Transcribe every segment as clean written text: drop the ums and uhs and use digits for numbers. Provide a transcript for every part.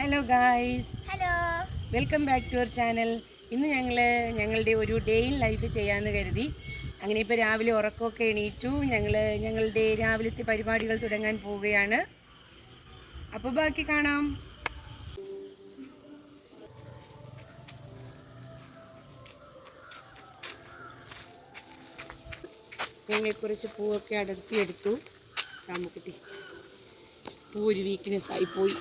Hello guys, hello, welcome back to our channel. ഇന്ന് ഞങ്ങളുടെ ഒരു ഡേ ഇൻ ലൈഫ് ചെയ്യാമെന്ന് കരുതി. അങ്ങനെ ഇപ്പോൾ രാവിലെ ഉറക്കമൊക്കെ എണീറ്റു. ഞങ്ങളുടെ രാവിലത്തെ പരിപാടികൾ തുടങ്ങാൻ പോവുകയാണ്. അപ്പോൾ ബാക്കി കാണാം. ഞങ്ങൾ കുറച്ച് പൂവൊക്കെ അടർത്തിയെടുത്തു. രാമക്കുട്ടി പൂ ഒരു വീക്ക്നെസ് ആയിപ്പോയി.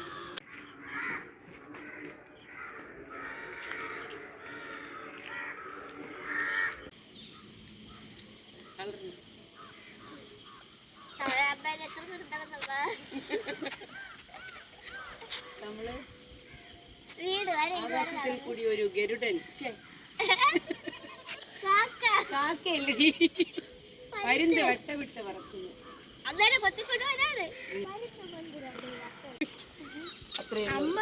നമ്മള് ആകാശത്തിൽ കൂടി ഒരു ഗരുഡൻ കാക്കയല്ലേ പരുന്ത് വട്ടവിട്ട് പറക്കുന്നു. അമ്മ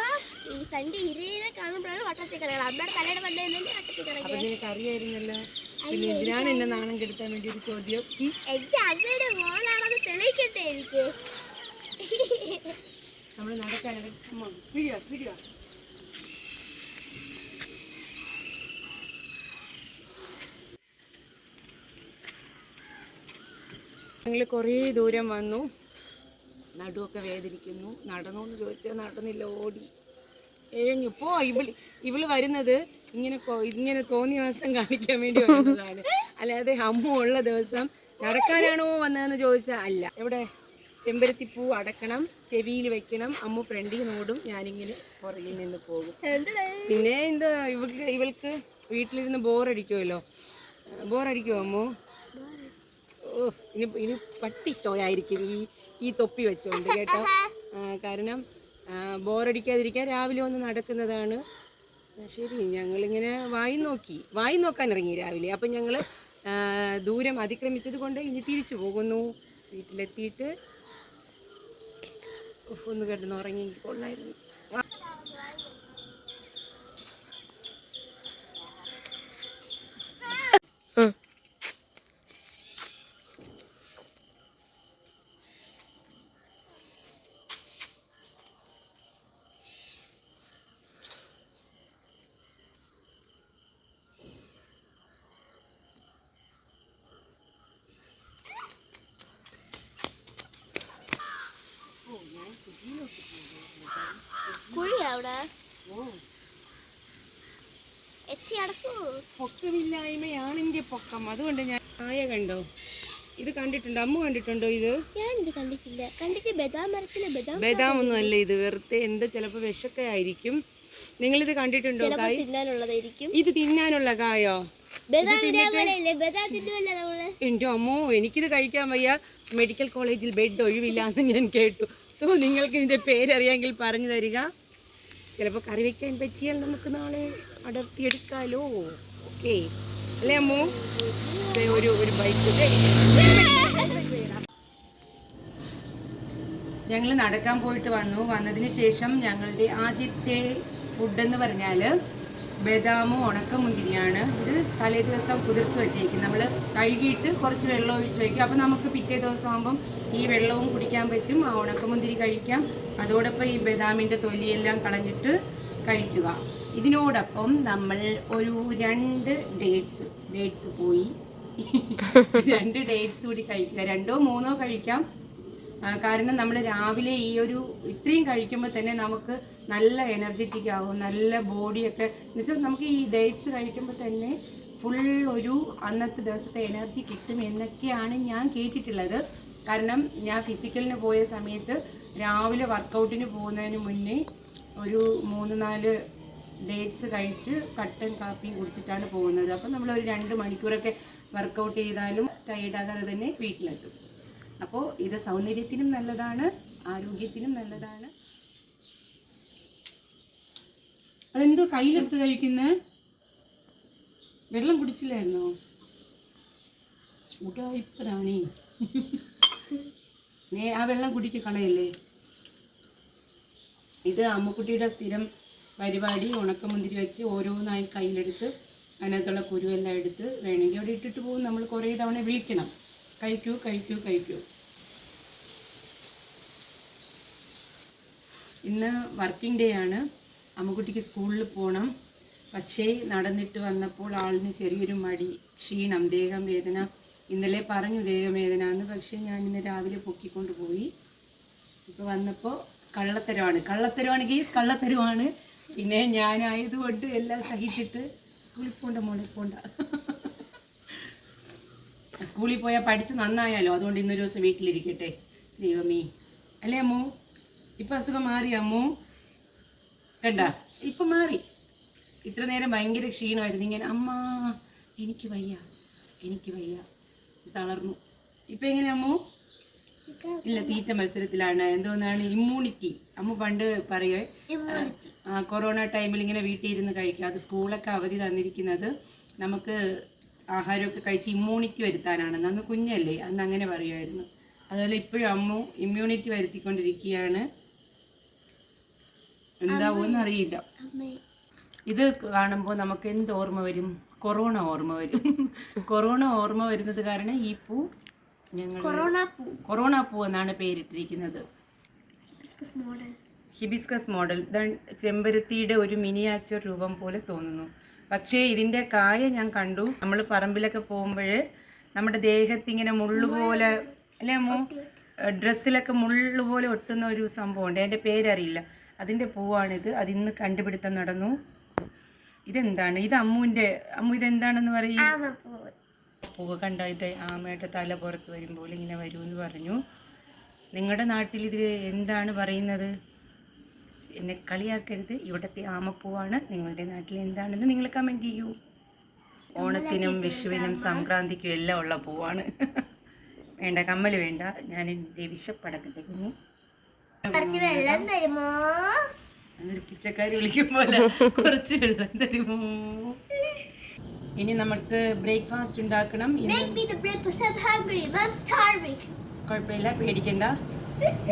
ഈ തന്റെ ഇരയെ കാണുമ്പോഴാണ് വട്ടത്തിൽ കിടക്കണം. അമ്മയുടെ തലയുടെ വന്നതല്ലേ വട്ടത്തിൽ കിടക്കുക. നിനക്ക് അറിയായിരുന്നല്ലോ. പിന്നെ എന്തിനാണ് എന്നെ നാണം കെടുത്താൻ വേണ്ടി ഒരു ചോദ്യം? എന്റെ അമ്മയുടെ മോളാണെന്ന് തെളിയിക്കട്ടെ എനിക്ക്. നമ്മൾ നടക്കാനാണ്. ഞങ്ങൾ കുറേ ദൂരം വന്നു. നടുവൊക്കെ വേദനിക്കുന്നു. നടന്നു എന്ന് ചോദിച്ചാൽ നടന്നില്ല, ഓടി എഴഞ്ഞു. ഇവള് വരുന്നത് ഇങ്ങനെ തോന്നിയ ദിവസം കാണിക്കാൻ വേണ്ടി വരുന്നതാണ്. അല്ലാതെ അമ്മ ഉള്ള ദിവസം നടക്കാനാണോ വന്നതെന്ന് ചോദിച്ചാൽ അല്ല. എവിടെ ചെമ്പരത്തിപ്പൂ അടക്കണം, ചെവിയിൽ വെക്കണം. അമ്മ ഫ്രണ്ടിൽ നോടും, ഞാനിങ്ങനെ പുറകിൽ നിന്ന് പോകും. പിന്നെ എന്താ ഇവൾക്ക് വീട്ടിലിരുന്ന് ബോറടിക്കുമല്ലോ. ബോറടിക്കുമോ അമ്മോ? ഓ, ഇനി പട്ടി ഷോയായിരിക്കും ഈ തൊപ്പി വെച്ചോണ്ട് കേട്ടോ. കാരണം ബോറടിക്കാതിരിക്കാൻ രാവിലെ ഒന്ന് നടക്കുന്നതാണ്. ശരി, ഞങ്ങളിങ്ങനെ വായി നോക്കാൻ ഇറങ്ങി രാവിലെ. അപ്പം ഞങ്ങൾ ദൂരം അതിക്രമിച്ചത് കൊണ്ട് ഇനി തിരിച്ചു പോകുന്നു. വീട്ടിലെത്തിയിട്ട് ഒന്ന് കിടന്ന് ഉറങ്ങി കൊള്ളായിരുന്നു. പൊക്കമില്ലായ്മയാണ് എൻ്റെ പൊക്കം. അതുകൊണ്ട് ഞാൻ ആയ കണ്ടോ? ഇത് കണ്ടിട്ടുണ്ടോ? അമ്മ കണ്ടിട്ടുണ്ടോ? ഞാനിത് കണ്ടിട്ടില്ല. കണ്ടിട്ട് ബദാം ഒന്നും അല്ല ഇത്, വെറുതെ എന്താ ചിലപ്പോൾ വിഷക്കെ ആയിരിക്കും. നിങ്ങളിത് കണ്ടിട്ടുണ്ടോ? ഇത് തിന്നാനുള്ള കായോ? എൻ്റെ അമ്മോ, എനിക്കിത് കഴിക്കാൻ വയ്യ. മെഡിക്കൽ കോളേജിൽ ബെഡ് ഒഴിവില്ല എന്ന് ഞാൻ കേട്ടു. സോ നിങ്ങൾക്ക് ഇതിൻ്റെ പേരറിയാമെങ്കിൽ പറഞ്ഞു തരിക. ചിലപ്പോൾ കറി വയ്ക്കാൻ പറ്റിയാൽ നമുക്ക് നാളെ അടർത്തിയെടുക്കാലോ. ഓക്കെ അല്ലേ അമ്മോ? ഒരു ബൈക്ക്. ഞങ്ങൾ നടക്കാൻ പോയിട്ട് വന്നതിന് ശേഷം ഞങ്ങളുടെ ആദ്യത്തെ ഫുഡെന്ന് പറഞ്ഞാൽ ബദാമും ഉണക്കമുന്തിരിയാണ്. ഇത് തലേ ദിവസം കുതിർത്ത് വെച്ചേക്കും. നമ്മൾ കഴുകിയിട്ട് കുറച്ച് വെള്ളം ഒഴിച്ച് വയ്ക്കും. അപ്പോൾ നമുക്ക് പിറ്റേ ദിവസം ആകുമ്പം ഈ വെള്ളവും കുടിക്കാൻ പറ്റും, ആ ഉണക്കമുന്തിരി കഴിക്കാം. അതോടൊപ്പം ഈ ബദാമിൻ്റെ തൊലിയെല്ലാം കളഞ്ഞിട്ട് കഴിക്കുക. ഇതിനോടൊപ്പം നമ്മൾ ഒരു 2 ഡേറ്റ്സ് പോയി 2 ഡേറ്റ്സ് കൂടി കഴിക്കുക. 2 or 3 കഴിക്കാം. കാരണം നമ്മൾ രാവിലെ ഇത്രയും കഴിക്കുമ്പോൾ തന്നെ നമുക്ക് നല്ല എനർജറ്റിക് ആകും, നല്ല ബോഡിയൊക്കെ എന്നുവെച്ചാൽ നമുക്ക് ഈ ഡേറ്റ്സ് കഴിക്കുമ്പോൾ തന്നെ ഫുൾ ഒരു അന്നത്തെ ദിവസത്തെ എനർജി കിട്ടും എന്നൊക്കെയാണ് ഞാൻ കേട്ടിട്ടുള്ളത്. കാരണം ഞാൻ ഫിസിക്കലിന് പോയ സമയത്ത് രാവിലെ വർക്കൗട്ടിന് പോകുന്നതിന് മുന്നേ ഒരു 3-4 ഡേറ്റ്സ് കഴിച്ച് കട്ടൻ കാപ്പിയും കുടിച്ചിട്ടാണ് പോകുന്നത്. അപ്പം നമ്മളൊരു 2 മണിക്കൂറൊക്കെ വർക്കൗട്ട് ചെയ്താലും ടയേർഡാകാതെ തന്നെ വീട്ടിലെത്തും. അപ്പോൾ ഇത് സൗന്ദര്യത്തിനും നല്ലതാണ്, ആരോഗ്യത്തിനും നല്ലതാണ്. അതെന്തോ കയ്യിലെടുത്ത് കഴിക്കുന്നത്? വെള്ളം കുടിച്ചില്ലായിരുന്നോ? ഉടായിപ്പറാണി. ആ വെള്ളം കുടിക്ക്, കളയല്ലേ. ഇത് അമ്മക്കുട്ടിയുടെ സ്ഥിരം പരിപാടി. ഉണക്കമുന്തിരി വെച്ച് ഓരോന്നായി കയ്യിലെടുത്ത് അതിനകത്തുള്ള കുരുവെല്ലാം എടുത്ത് വേണമെങ്കിൽ അവിടെ ഇട്ടിട്ട് പോകും. നമ്മൾ കുറേ തവണ വിളിക്കണം, കഴിക്കൂ കഴിക്കൂ കഴിക്കൂ. ഇന്ന് വർക്കിംഗ് ഡേ ആണ്. അമ്മുക്കുട്ടിക്ക് സ്കൂളിൽ പോകണം. പക്ഷേ നടന്നിട്ട് വന്നപ്പോൾ ആളിന് ചെറിയൊരു മടി, ക്ഷീണം, ദേഹം വേദന. ഇന്നലെ പറഞ്ഞു ദേഹവേദന എന്ന്. പക്ഷേ ഞാൻ ഇന്ന് രാവിലെ പൊക്കിക്കൊണ്ട് പോയി. ഇപ്പോൾ വന്നപ്പോൾ കള്ളത്തരമാണ് ഗീസ്, കള്ളത്തരമാണ്. പിന്നെ ഞാനായതുകൊണ്ട് എല്ലാം സഹിച്ചിട്ട് സ്കൂളിൽ പോണ്ട മോളെ പോണ്ട. സ്കൂളിൽ പോയാൽ പഠിച്ച് നന്നായാലോ, അതുകൊണ്ട് ഇന്നൊരു ദിവസം വീട്ടിലിരിക്കട്ടെ. ദൈവമേ, അല്ലേ അമ്മു? ഇപ്പം അസുഖം മാറി അമ്മു? കണ്ട, ഇപ്പം മാറി. ഇത്ര നേരം ഭയങ്കര ക്ഷീണമായിരുന്നു. ഇങ്ങനെ അമ്മ എനിക്ക് വയ്യ തളർന്നു. ഇപ്പം എങ്ങനെ അമ്മു? ഇല്ല, തീറ്റ മത്സരത്തിലാണ്. എന്തോന്നാണ് ഇമ്മ്യൂണിറ്റി. അമ്മ പണ്ട് പറയുവേ, കൊറോണ ടൈമിൽ ഇങ്ങനെ വീട്ടിൽ ഇരുന്ന് കഴിക്കുക. അത് സ്കൂളൊക്കെ അവധി തന്നിരിക്കുന്നത് നമുക്ക് ആഹാരമൊക്കെ കഴിച്ച് ഇമ്മ്യൂണിറ്റി വരുത്താനാണ്. അന്ന് കുഞ്ഞല്ലേ, അന്ന് അങ്ങനെ പറയുമായിരുന്നു. അതുപോലെ ഇപ്പോഴും അമ്മു ഇമ്മ്യൂണിറ്റി വരുത്തിക്കൊണ്ടിരിക്കുകയാണ്. എന്താവുമെന്ന് അറിയില്ല. ഇത് കാണുമ്പോൾ നമുക്ക് എന്ത് ഓർമ്മ വരും? കൊറോണ ഓർമ്മ വരും. കൊറോണ ഓർമ്മ വരുന്നത് കാരണം ഈ പൂ ഞങ്ങൾ കൊറോണ പൂ എന്നാണ് പേരിട്ടിരിക്കുന്നത്. Hibiscus model. ചെമ്പരത്തിയുടെ ഒരു മിനിയാച്ചർ രൂപം പോലെ തോന്നുന്നു. പക്ഷേ ഇതിൻ്റെ കായ ഞാൻ കണ്ടു. നമ്മൾ പറമ്പിലൊക്കെ പോകുമ്പോൾ നമ്മുടെ ദേഹത്തിങ്ങനെ മുള്ളുപോലെ, അല്ലേ അമ്മു? ഡ്രസ്സിലൊക്കെ മുള്ളുപോലെ ഒട്ടുന്ന ഒരു സംഭവമുണ്ട്. അതിൻ്റെ പേരറിയില്ല. അതിൻ്റെ പൂവാണിത്. അതിന്ന് കണ്ടുപിടുത്തം നടന്നു. ഇതെന്താണ്? ഇത് അമ്മു ഇതെന്താണെന്ന് പറയും. പൂവ് കണ്ട, ഇത് ആമയുടെ തല പുറത്ത് വരുമ്പോൾ ഇങ്ങനെ വരുമെന്ന് പറഞ്ഞു. നിങ്ങളുടെ നാട്ടിൽ ഇതിൽ എന്താണ് പറയുന്നത്? എന്നെ കളിയാക്കരുത്. ഇവിടുത്തെ ആമപ്പൂവാണ്. നിങ്ങളുടെ നാട്ടിൽ എന്താണെന്ന് നിങ്ങൾ കമൻറ്റ് ചെയ്യൂ. ഓണത്തിനും വിഷുവിനും സംക്രാന്തിക്കും എല്ലാം ഉള്ള പൂവാണ്. വേണ്ട, കമ്മൽ വേണ്ട. ഞാൻ എൻ്റെ വിശപ്പടക്കം തരുന്നു. എന്നൊരു പിച്ചക്കാരി വിളിക്കും പോലെ കുറച്ച് വെള്ളം തരുമോ? ഇനി നമുക്ക് ബ്രേക്ക്ഫാസ്റ്റ് ഉണ്ടാക്കണം. കുഴപ്പമില്ല, പേടിക്കണ്ട.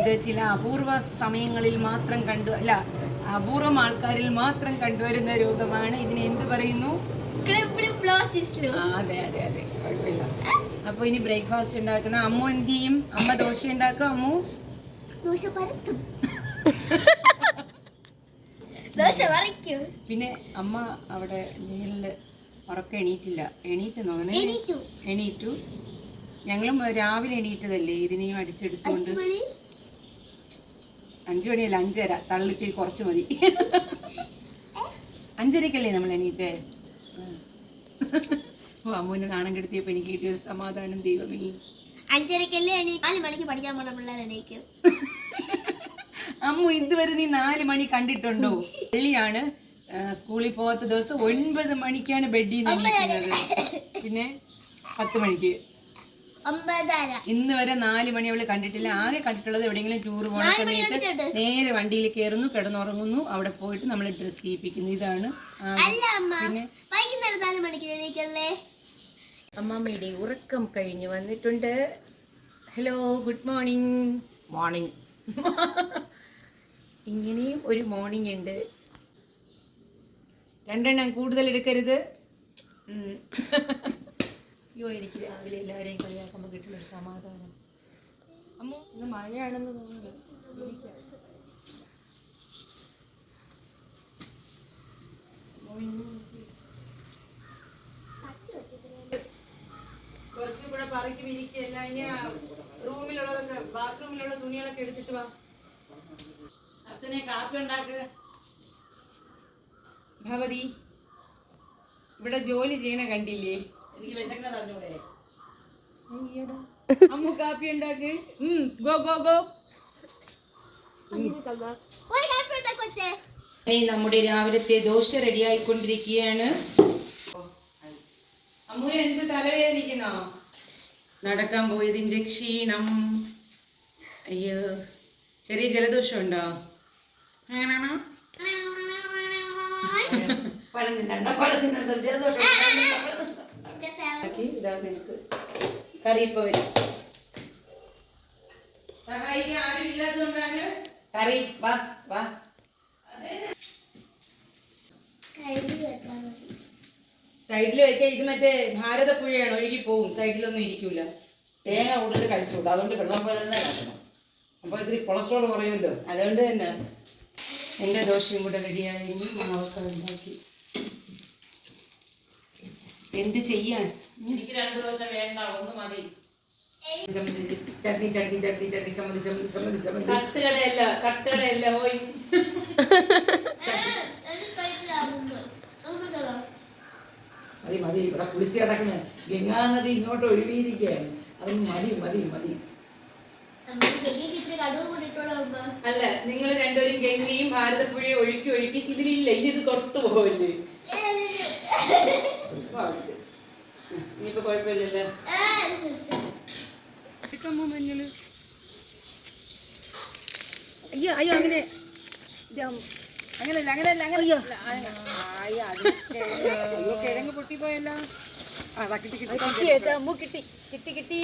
ഇത് ചില അപൂർവ സമയങ്ങളിൽ മാത്രം അപൂർവം ആൾക്കാരിൽ മാത്രം കണ്ടുവരുന്ന രോഗമാണ്. ഇതിന് എന്ത് പറയുന്നു? അതെ, കുഴപ്പമില്ല. അപ്പൊ ഇനി ബ്രേക്ക്ഫാസ്റ്റ് ഉണ്ടാക്കണം. അമ്മു എന്ത് ചെയ്യും? അമ്മ ദോശ ഉണ്ടാക്കും. അമ്മു പിന്നെ അമ്മ അവിടെ മേളില് ഉറക്കം എണീറ്റില്ല. എണീറ്റു. ഞങ്ങളും രാവിലെ എണീറ്റതല്ലേ, ഇതിനെയും അടിച്ചെടുത്തോണ്ട്. 5 മണിയല്ല, 5:30. തള്ളിത്തിരി കുറച്ച് മതി. 5:30ക്കല്ലേ നമ്മൾ എണീറ്റേ? അമ്മുവിനെ നാണം കെടുത്തിയപ്പോ എനിക്ക് കിട്ടിയൊരു സമാധാനം. ദൈവമേ, 5:30ക്കല്ലേ 4 മണിക്ക് പഠിക്കാൻ പോണ പിള്ളേരെണീക്കും. അമ്മു ഇതുവരെ നീ 4 മണി കണ്ടിട്ടുണ്ടോ? വെള്ളിയാണ്, സ്കൂളിൽ പോകാത്ത ദിവസം 9 മണിക്കാണ് ബെഡിൽ നിന്ന് എണീക്കുന്നത്. പിന്നെ 10 മണിക്ക്. ഇന്ന് വരെ 4 മണി അവള് കണ്ടിട്ടില്ല. ആകെ കണ്ടിട്ടുള്ളത് എവിടെയെങ്കിലും ടൂർ പോകുന്ന സമയത്ത് നേരെ വണ്ടിയിൽ കയറുന്നു, കിടന്നുറങ്ങുന്നു, അവിടെ പോയിട്ട് നമ്മൾ ഡ്രസ് ചെയ്യിപ്പിക്കുന്നു. ഇതാണ്. പിന്നെ അമ്മമ്മയുടെ ഉറക്കം കഴിഞ്ഞ് വന്നിട്ടുണ്ട്. Hello, good morning. ഇങ്ങനെയും ഒരു മോർണിംഗ് ഉണ്ട്. 2 എണ്ണം കൂടുതൽ എടുക്കരുത്. അയ്യോ, എനിക്ക് രാവിലെ എല്ലാവരെയും കളിയാക്കുമ്പോൾ കിട്ടുന്നൊരു സമാധാനം. അമ്മോ, ഇന്ന് മഴയാണെന്ന് തോന്നുന്നു. കുറച്ചുകൂടെ പറക്കി വിരിക്കല്ല. ഇനി റൂമിലുള്ളതൊക്കെ, ബാത്റൂമിലുള്ള തുണികളൊക്കെ എടുത്തിട്ട് വാ. അച്ഛനെ കാപ്പി ഉണ്ടാക്ക്. ഭവതി ഇവിടെ ജോലി ചെയ്യണ കണ്ടില്ലേ? എനിക്ക് വിശക്കണ അറിഞ്ഞൂടെ? അമ്മു കാപ്പി ഉണ്ടാക്ക്. ഗോ. നമ്മുടെ രാവിലത്തെ ദോശ റെഡി ആയിക്കൊണ്ടിരിക്കുകയാണ്. അമ്മു എന്ത് തലവേദനിക്കുന്നോ? നടക്കാൻ പോയതിന്റെ ക്ഷീണം. അയ്യോ, ചെറിയ ജലദോഷം ഉണ്ടോ? അങ്ങനെയാണോ? കറിയിപ്പ വരും. സഹായിക്കാൻ ആരും ഇല്ലാത്തതുകൊണ്ടാണ് കറി. വാ. സൈഡിൽ വെക്കാൻ. ഇത് മറ്റേ ഭാരതപ്പുഴയാണ്, ഒഴുകി പോവും. സൈഡിലൊന്നും ഇരിക്കൂല. തേങ്ങ കൂടുതൽ കഴിച്ചോളൂ, അതുകൊണ്ട് വെള്ളം പോലെ തന്നെ കഴിക്കണം. അപ്പൊ ഇത്തിരി കൊളസ്ട്രോൾ കുറയുമല്ലോ, അതുകൊണ്ട് തന്നെ. എൻ്റെ ദോശയും കൂടെ റെഡിയായി, മാവൊക്കെ ഉണ്ടാക്കി. എന്ത് ചെയ്യാൻ? എനിക്ക് 2 ദോശ വേണ്ട, 1 മതി. ചട്നി ചട്നി ചട്നി ചട്നി ചമ്മന്തി ചമ്മന്തി ചമ്മന്തി ചമ്മന്തി. കട്ടുകടയല്ല പോയി. മതി മതി, ഇവിടെ കുളിച്ച് കിടക്കുന്ന ഗംഗാനദി ഇങ്ങോട്ട് ഒഴുകിയിരിക്കുകയാണ്. അതിന് മതി മതി മതി. അല്ല, നിങ്ങൾ രണ്ടുപേരും ഗംഗയും ഭാരതപ്പുഴയും ഒഴുക്കി ഒഴുക്കി ഇതിലില്ല, ഇത് തൊട്ടു പോകല്ലേ. ഇനിയിപ്പോ കുഴപ്പമില്ലല്ലോ. മഞ്ഞള് അയ്യോ അയ്യോ, അങ്ങനെ അങ്ങനല്ല അങ്ങനല്ല അങ്ങനെ. അയ്യോ കിഴങ്ങ് പൊട്ടിപ്പോയല്ലോ. അമ്മ കിട്ടി കിട്ടി കിട്ടി.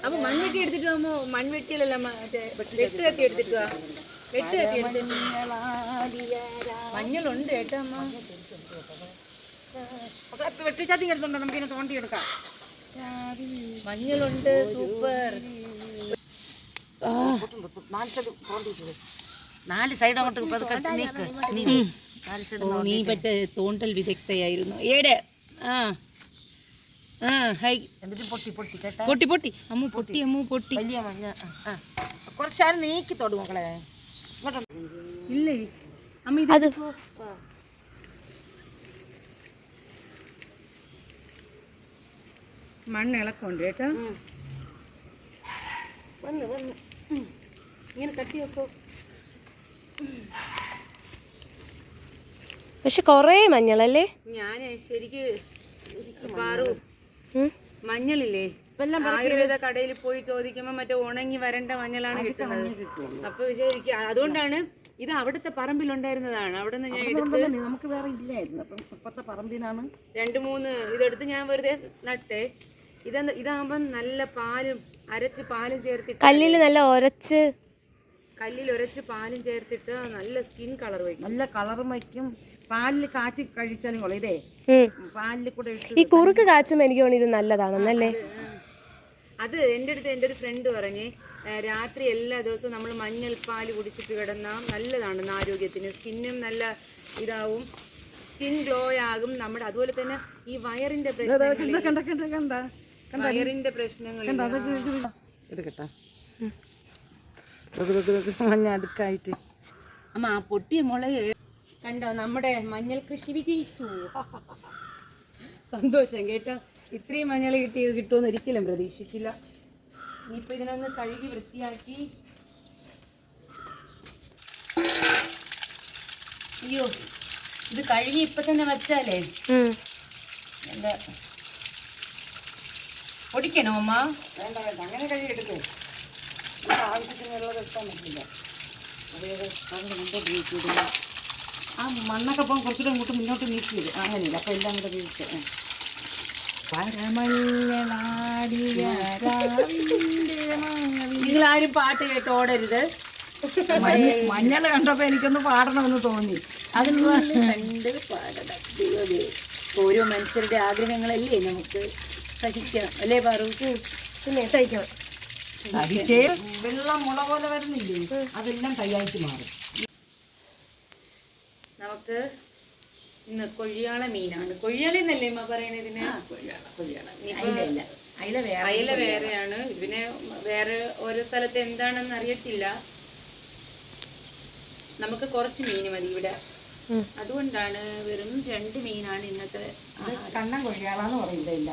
അമ്മ മൺവെട്ടി എടുത്തിട്ട് അമ്മ മൺവെട്ടിയല്ല, മറ്റേ വെട്ട് കത്തി എടുത്തിട്ട് വാ. വെട്ട് കത്തി എടുത്തിട്ട് മഞ്ഞളുണ്ട് കേട്ടോ അമ്മ. വെട്ടിച്ചാത്തി എടുത്തുണ്ടോ, നമുക്കിനെ തോണ്ടിയെടുക്കാം. മഞ്ഞളുണ്ട്, സൂപ്പർ. 4 സൈഡ് അങ്ങോട്ട് നീ പറ്റേ തോണ്ടൽ വിദഗ്ധയായിരുന്നു. ഏടെ ആ ആ ഹൈ പൊട്ടി പൊട്ടി കേട്ടോ. പൊട്ടി പൊട്ടി അമ്മ പൊട്ടി അമ്മ പൊട്ടി. വലിയ മഞ്ഞ കുറച്ചാലും നീക്കി തൊടു മക്കളെ. ഇല്ലേ അമ്മ ഇത് മണ്ണ് ഇളക്കമുണ്ട് കേട്ടോ. വന്ന് വന്ന് ഇങ്ങനെ കട്ടി വെക്കോ. പക്ഷെ കൊറേ മഞ്ഞളല്ലേ. ഞാന് ശരിക്ക് പാറു മഞ്ഞളില്ലേ, ആയുർവേദ കടയിൽ പോയി ചോദിക്കുമ്പോ മറ്റേ ഉണങ്ങി വരണ്ട മഞ്ഞളാണ് കിട്ടുന്നത്. അപ്പൊ ശരിക്കും അതുകൊണ്ടാണ് ഇത് അവിടുത്തെ പറമ്പിലുണ്ടായിരുന്നതാണ്. അവിടെ നിന്ന് ഞാൻ എടുത്ത്, നമുക്ക് വേറെ ഇല്ലായിരുന്നു, അപ്പം ഇപ്പത്തെ പറമ്പിനാണ് 2-3 ഇതെടുത്ത് ഞാൻ വെറുതെ നട്ടേ. ഇതാകുമ്പോ നല്ല പാലും അരച്ച് പാലും ചേർത്തിട്ട്, കല്ലിൽ നല്ല ഒരച്ച് പാലും ചേർത്തിട്ട് നല്ല സ്കിൻ കളർ വയ്ക്കും, നല്ല കളറും വയ്ക്കും. പാലിൽ കാച്ചി കഴിച്ചാലും കൊള്ളാം. ഇതേ പാലിൽ കൂടെ ഇട്ട് ഈ കുറുക്ക് കാച്ചുമ്പോൾ എനിക്ക് തോന്നി ഇത് നല്ലതാണെന്നല്ലേ. അത് എൻ്റെ ഒരു ഫ്രണ്ട് പറഞ്ഞ് രാത്രി എല്ലാ ദിവസവും നമ്മൾ മഞ്ഞൾ പാല് കുടിച്ചിട്ട് കിടന്നാൽ നല്ലതാണ് ആരോഗ്യത്തിന്. സ്കിന്നും നല്ല ഇതാവും, സ്കിൻ ഗ്ലോ ആകും നമ്മുടെ. അതുപോലെ തന്നെ ഈ വയറിന്റെ പ്രശ്നങ്ങൾ എടുക്കട്ടെ. മഞ്ഞ അടുക്കായിട്ട് അമ്മ ആ പൊട്ടിയ മുളക് കണ്ടോ, നമ്മുടെ മഞ്ഞൾ കൃഷി വിജയിച്ചു. സന്തോഷം കേട്ടോ. ഇത്രയും മഞ്ഞൾ കിട്ടുമെന്ന് ഒരിക്കലും പ്രതീക്ഷിച്ചില്ല. ഇനിയിപ്പോൾ ഇതിനൊന്ന് കഴുകി വൃത്തിയാക്കി. അയ്യോ, ഇത് കഴുകി ഇപ്പൊ തന്നെ വച്ചാലേ എന്താ പൊടിക്കണോ അമ്മ? വേണ്ട വേണ്ട, അങ്ങനെ കഴുകി എടുക്കേ. ആവശ്യത്തിനുള്ളത് എടുക്കാൻ പറ്റില്ല. ആ മണ്ണൊക്കെ പോകും, കുറച്ചുകൂടെ ഇങ്ങോട്ട് മുന്നോട്ട് നീക്കിയത് അങ്ങനെയില്ല. അപ്പൊ എല്ലാം കൂടെ വീഴ്ച. നിങ്ങളാരും പാട്ട് കേട്ട് ഓടരുത്. മഞ്ഞൾ കണ്ടപ്പോ എനിക്കൊന്ന് പാടണമെന്ന് തോന്നി. അതിനുള്ള കണ്ട് പാടണം. ഓരോ മനുഷ്യരുടെ ആഗ്രഹങ്ങളല്ലേ നമുക്ക് സഹിക്കണം, അല്ലേ പാറു? പിന്നെ സഹിക്കണം. വെള്ളം മുള പോലെ വരുന്നില്ലേ, അതെല്ലാം കൈയായിട്ട് മാറും. നമുക്ക് ഇന്ന് കൊഴിയാള മീനാണ്. കൊഴിയാള എന്നല്ലേ അമ്മ പറയണ ഇതിന്? അയില വേറെയാണ്. ഇതിനെ വേറെ ഓരോ സ്ഥലത്ത് എന്താണെന്ന് അറിയത്തില്ല. നമുക്ക് കുറച്ച് മീൻ മതി ഇവിടെ, അതുകൊണ്ടാണ് വെറും 2 മീനാണ് ഇന്നത്തെ. കണ്ണൻ കൊഴിയാളാന്ന് പറയുന്നില്ല,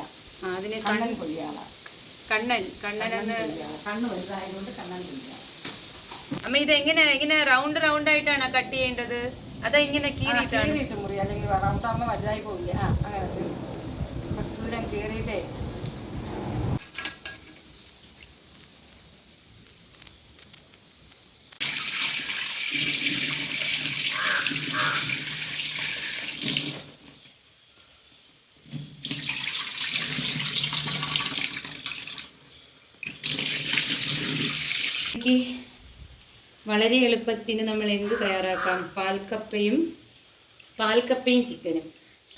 അതിന് കണ്ണൻ കൊഴിയാള. കണ്ണനെന്ന് കണ്ണ് വലുതായതുകൊണ്ട് കണ്ണൻ കൊഴിയാള. അമ്മ ഇത് ഇങ്ങനെ റൗണ്ട് ആയിട്ടാണ് കട്ട് ചെയ്യേണ്ടത്? അതാ ഇങ്ങനെ കീറിയിട്ടാണ് മുറി, അല്ലെങ്കിൽ റൗണ്ടാകുമ്പോ വലുതായി പോവില്ല. അങ്ങനെ കുറച്ച് ദൂരം കീറിയിട്ടേ. വളരെ എളുപ്പത്തിന് നമ്മൾ എന്ത് തയ്യാറാക്കാം? പാൽക്കപ്പയും ചിക്കനും.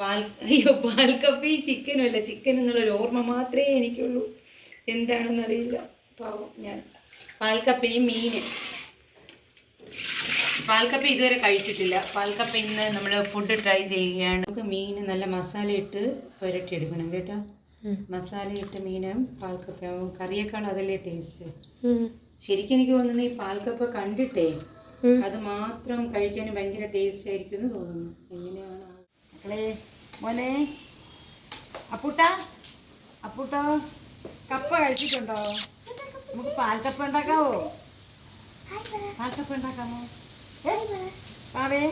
പാൽക്കപ്പയും ചിക്കനും അല്ല, ചിക്കൻ എന്നുള്ളൊരു ഓർമ്മ മാത്രമേ എനിക്കുള്ളൂ, എന്താണെന്നറിയില്ല പാവം ഞാൻ. പാൽക്കപ്പയും മീന് പാൽക്കപ്പ ഇതുവരെ കഴിച്ചിട്ടില്ല. പാൽക്കപ്പ ഇന്ന് നമ്മൾ ഫുഡ് ട്രൈ ചെയ്യുകയാണ്. നമുക്ക് മീൻ നല്ല മസാല ഇട്ട് പുരട്ടിയെടുക്കണം കേട്ടോ. മസാല ഇട്ട് മീനും പാൽക്കപ്പ കറിയേക്കാൾ അതല്ലേ ടേസ്റ്റ്. ശരിക്കും എനിക്ക് തോന്നുന്നു ഈ പാൽക്കപ്പ കണ്ടിട്ടേ അത് മാത്രം കഴിക്കാൻ ഭയങ്കര ടേസ്റ്റ് ആയിരിക്കും എന്ന് തോന്നുന്നു. എങ്ങനെയാണ് മക്കളെ? മോനെ അപ്പൂട്ടോ കപ്പ കഴിച്ചിട്ടുണ്ടോ? നമുക്ക് പാൽക്കപ്പ ഉണ്ടാക്കാവോ? പാൽക്കപ്പ ഉണ്ടാക്കാമോ? പാവേ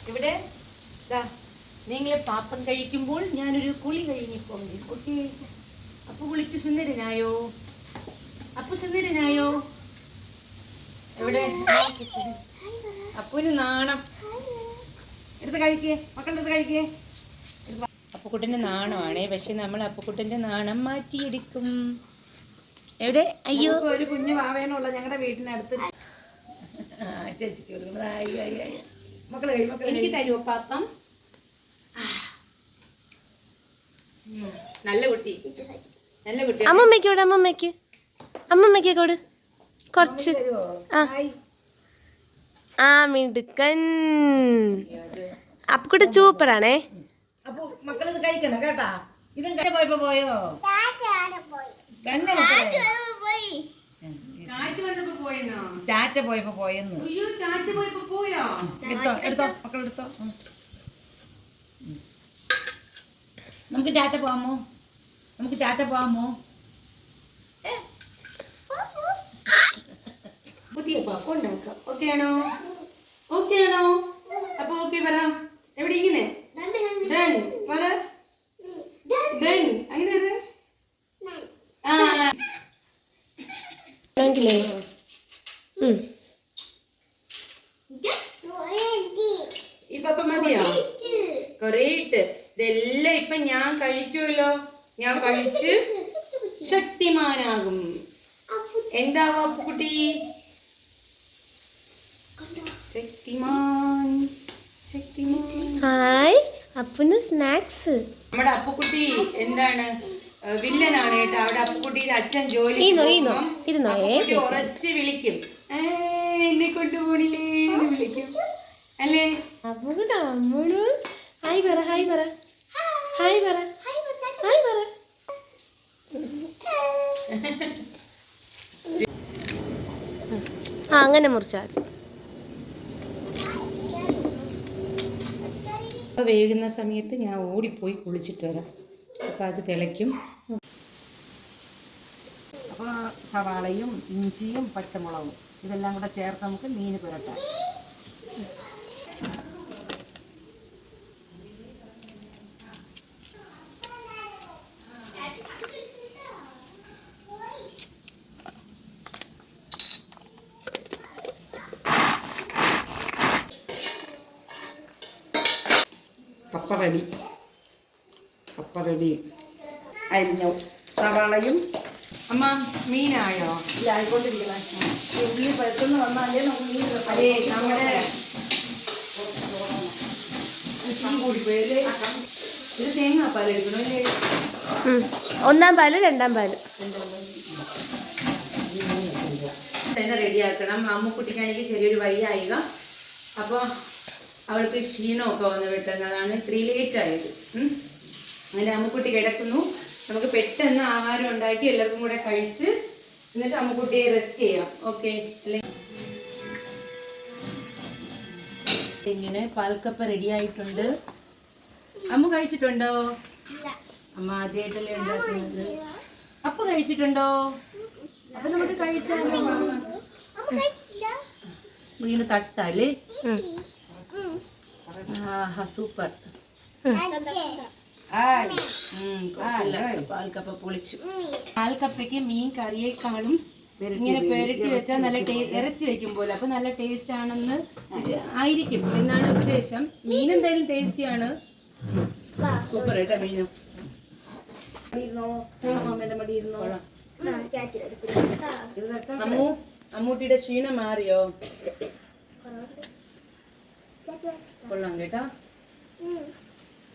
ഇവിടെ നിങ്ങൾ പാപ്പം കഴിക്കുമ്പോൾ ഞാനൊരു കുളി കഴിഞ്ഞിപ്പോൾ കുട്ടി അപ്പു കുളിച്ച് സുന്ദരനായോ? അപ്പു സുന്ദരനായോ? എവിടെ? അപ്പുവിന് നാണം. എടുത്ത് കഴിക്കേ മക്കളുടെ അടുത്ത് കഴിക്കേ. അപ്പുക്കുട്ടൻ്റെ നാണമാണേ. പക്ഷെ നമ്മൾ അപ്പുക്കുട്ടൻ്റെ നാണം മാറ്റിയെടുക്കും. എവിടെ? അയ്യോ ഒരു കുഞ്ഞു വാവേനുള്ള ഞങ്ങളുടെ വീട്ടിനടുത്ത് ചേച്ചിക്ക് കൊടുക്കുന്നത്. മക്കളെ എനിക്ക് തരുമോ പാപ്പം? നല്ല കുട്ടി നല്ല കുട്ടി. അമ്മമ്മയ്ക്ക് ഇവിടെ അമ്മമ്മയ്ക്ക് കൊടു കുറച്ച്. ആ മിടുക്കൻ. അപ്പുക്കുട്ടി സൂപ്പറാണേ. അപ്പൊ മക്കളിത് കഴിക്കണം കേട്ടാ. ഇതും പോയപ്പോ പോയോ? ടാറ്റ പോയപ്പോ പോയെന്ന്. എടുത്തോ മക്കളെടുത്തോ. നമുക്ക് ടാറ്റ പോവാമോ? പുതിയ പാപ്പം ഉണ്ടാക്കാം. ഓക്കെ ആണോ? അപ്പൊ ഓക്കെ പറ. എവിടെ ഇങ്ങനെ പറ. അങ്ങനെ ഈ പപ്പ മതിയോ? കൊറേ ഇട്ട് ഇതെല്ലാം ഇപ്പൊ ഞാൻ കഴിക്കുമല്ലോ. ഞാൻ കഴിച്ച് ശക്തിമാനാകും. എന്താവും അപ്പുക്കുട്ടി? ശക്തിമാൻ. ഹായ് അപ്പുന് സ്നാക്സ്. നമ്മുടെ അപ്പുക്കുട്ടി എന്താണ് വില്ലനാണ് കേട്ടോ. അവിടെ അപ്പുക്കുട്ടിയുടെ അച്ഛൻ ജോലി ഉറച്ച് വിളിക്കും. എന്നെ കൊണ്ടുപോണില്ലേ എന്ന് വിളിക്കും അല്ലേ? ഹായ് പറ. അങ്ങനെ മുറിച്ചാൽ വേകുന്ന സമയത്ത് ഞാൻ ഓടിപ്പോയി കുളിച്ചിട്ട് വരാം. അപ്പം അത് തിളയ്ക്കും. അപ്പോൾ സവാളയും ഇഞ്ചിയും പച്ചമുളകും ഇതെല്ലാം കൂടെ ചേർത്ത് നമുക്ക് മീൻ പുരട്ടാം. കപ്പ റെഡി അരിഞ്ഞു. സവാളയും അമ്മ മീനായോ? ഇല്ല ആയിക്കൊണ്ടിരിക്കണേ. ഉള്ളി പരത്തുന്ന വന്നാലേ നമുക്ക് മീൻ. അതെ നമ്മുടെ തീ കൂടിപ്പോയല്ലേ. ഇത് തേങ്ങാപ്പാൽ എടുക്കണോ അല്ലേ? 1-ാം പാല് 2-ാം പാല് തന്നെ റെഡിയാക്കണം. അമ്മുക്കുട്ടിക്കാണെങ്കിൽ ചെറിയൊരു വയ്യായിക. അപ്പോൾ അവൾക്ക് ക്ഷീണമൊക്കെ വന്ന് വിട്ടുന്നതാണ് ഇത്തിരി ലേറ്റ് ആയത്. അങ്ങനെ അമ്മുക്കുട്ടി കിടക്കുന്നു. നമുക്ക് പെട്ടെന്ന് ആഹാരം ഉണ്ടാക്കി എല്ലാവർക്കും കൂടെ കഴിച്ച് എന്നിട്ട് അമ്മുക്കുട്ടിയെ റെസ്റ്റ് ചെയ്യാം. ഓക്കെ അല്ലേ? ഇങ്ങനെ പാൽക്കപ്പ റെഡി ആയിട്ടുണ്ട്. അമ്മ കഴിച്ചിട്ടുണ്ടോ? അമ്മ ആദ്യമായിട്ടല്ലേ ഉണ്ടാക്കുന്നത്. അപ്പ കഴിച്ചിട്ടുണ്ടോ? അപ്പൊ നമുക്ക് കഴിച്ചാലോ? ഇങ്ങനെ തട്ടാലേ. സൂപ്പർ. പാൽക്കപ്പ പൊളിച്ചു. പാൽക്കപ്പയ്ക്ക് മീൻ കറിയേക്കാളും ഇങ്ങനെ പെരട്ടി വെച്ചാൽ നല്ല ഇറച്ചി വെക്കും പോലെ അപ്പൊ നല്ല ടേസ്റ്റ് ആണെന്ന് ആയിരിക്കും എന്നാണ് ഉദ്ദേശം. മീൻ എന്തായാലും ടേസ്റ്റിയാണ്. സൂപ്പർ കേട്ടോ മീനും. അമ്മയുടെ മടി ഇരുന്നോ. അമ്മൂട്ടിയുടെ ക്ഷീണം മാറിയോ? കൊള്ളാം കേട്ടോ.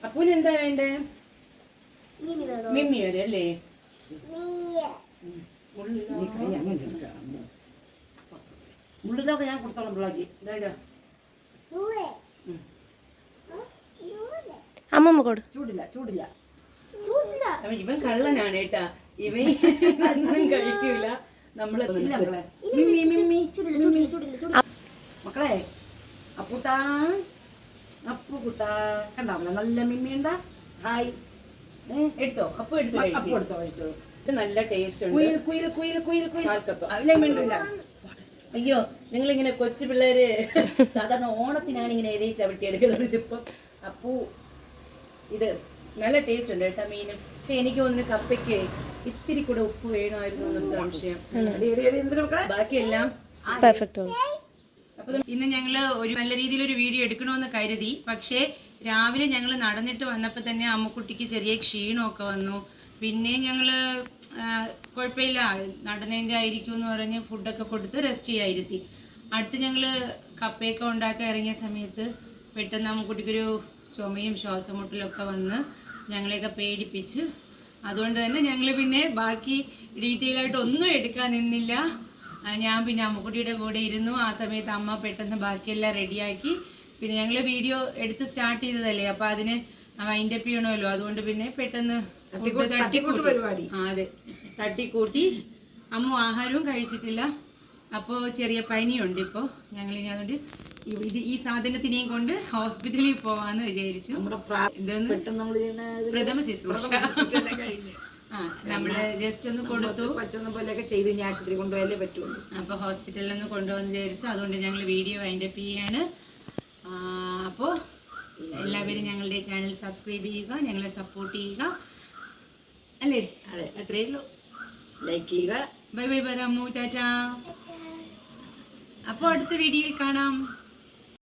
അപ്പൂന് എന്താ വേണ്ടേ? മിമ്മി വരെ അല്ലേ? മുള്ളില്ലാതെ ഞാൻ കൊടുത്തോളാം പിള്ളേക്ക്. അമ്മമ്മ കൊടു. ചൂടില്ല ചൂടില്ല. അപ്പൊ ഇവൻ കള്ളനാണ് കേട്ടാ, ഇവൻ ഒന്നും കഴിക്കൂല. നമ്മള് ഇല്ല മക്കളെ. മക്കളെ അപ്പൂട്ടാ അപ്പുകുട്ടാ കണ്ടാ നല്ല മിമ്മിയുണ്ടാ. ഹായ് എടുത്തോ, അപ്പൊ എടുത്തോ, അപ്പു എടുത്തോ കഴിച്ചോളൂ. ഇത് നല്ല ടേസ്റ്റ് ഉണ്ട്. കുയിൽ കുയിൽ കുയിൽ കുയിൽ കുയിൽ. കാൽക്കത്തോ. അതിലെ മിണ്ടില്ല. അയ്യോ, നിങ്ങളിങ്ങനെ കൊച്ചു പിള്ളേര് സാധാരണ ഓണത്തിനാണ് ഇങ്ങനെ എലി ചവിട്ടി എടുക്കുന്നത്. ഇതിപ്പം അപ്പൂ ഇത് നല്ല ടേസ്റ്റ് ഉണ്ട് കേട്ടോ മീനും. പക്ഷെ എനിക്ക് തോന്നുന്നു കപ്പയ്ക്ക് ഇത്തിരി കൂടെ ഉപ്പ് വേണമായിരുന്നു എന്നൊരു സംശയം. ബാക്കിയെല്ലാം പെർഫെക്റ്റ്. അപ്പൊ ഇന്ന് ഞങ്ങള് ഒരു നല്ല രീതിയിൽ ഒരു വീഡിയോ എടുക്കണമെന്ന് കരുതി. പക്ഷേ രാവിലെ ഞങ്ങൾ നടന്നിട്ട് വന്നപ്പോൾ തന്നെ അമ്മുക്കുട്ടിക്ക് ചെറിയ ക്ഷീണമൊക്കെ വന്നു. പിന്നെ ഞങ്ങള് കുഴപ്പമില്ല, നടന്നതിൻ്റെ ആയിരിക്കും എന്ന് പറഞ്ഞ് ഫുഡൊക്കെ കൊടുത്ത് റെസ്റ്റ് ചെയ്യാതിരുത്തി. അടുത്ത് ഞങ്ങൾ കപ്പയൊക്കെ ഉണ്ടാക്കാൻ ഇറങ്ങിയ സമയത്ത് പെട്ടെന്ന് അമ്മുക്കുട്ടിക്കൊരു ചുമയും ശ്വാസമുട്ടലൊക്കെ വന്ന് ഞങ്ങളെയൊക്കെ പേടിപ്പിച്ച്. അതുകൊണ്ട് തന്നെ ഞങ്ങൾ പിന്നെ ബാക്കി ഡീറ്റെയിൽ ആയിട്ട് ഒന്നും എടുക്കാൻ നിന്നില്ല. ഞാൻ പിന്നെ അമ്മുക്കുട്ടിയുടെ കൂടെ ഇരുന്നു. ആ സമയത്ത് അമ്മ പെട്ടെന്ന് ബാക്കിയെല്ലാം റെഡിയാക്കി. പിന്നെ ഞങ്ങൾ വീഡിയോ എടുത്ത് സ്റ്റാർട്ട് ചെയ്തതല്ലേ, അപ്പോൾ അതിന് വൈൻഡപ്പ് ചെയ്യണമല്ലോ. അതുകൊണ്ട് പിന്നെ പെട്ടെന്ന് പരിപാടി. അതെ, തട്ടിക്കൂട്ടി. അമ്മ ആഹാരവും കഴിച്ചിട്ടില്ല. അപ്പോൾ ചെറിയ പനിയുണ്ട് ഇപ്പോൾ. ഞങ്ങളിനി അതുകൊണ്ട് ഈ സാധനത്തിനെയും കൊണ്ട് ഹോസ്പിറ്റലിൽ പോവാന്ന് വിചാരിച്ചു. പ്രഥമ ശുശ്രൂഷ നമ്മള് ജസ്റ്റ് ഒന്ന് കൊടുത്തു, പറ്റുന്ന പോലെയൊക്കെ ചെയ്ത് ഇനി ആശുപത്രി കൊണ്ടുപോയാലേ പറ്റുള്ളൂ. അപ്പോൾ ഹോസ്പിറ്റലിൽ ഒന്ന് കൊണ്ടുപോകാന്ന് വിചാരിച്ചു. അതുകൊണ്ട് ഞങ്ങൾ വീഡിയോ വൈൻഡപ്പ് ചെയ്യാണ്. അപ്പോൾ എല്ലാവരും ഞങ്ങളുടെ ചാനൽ സബ്സ്ക്രൈബ് ചെയ്യുക, ഞങ്ങളെ സപ്പോർട്ട് ചെയ്യുക അല്ലേ? അതെ, അത്രയേ ഉള്ളൂ. ലൈക്ക് ചെയ്യുക. ബൈ ബൈ പറയാമോ, ടാറ്റാ. അപ്പോൾ അടുത്ത വീഡിയോയിൽ കാണാം.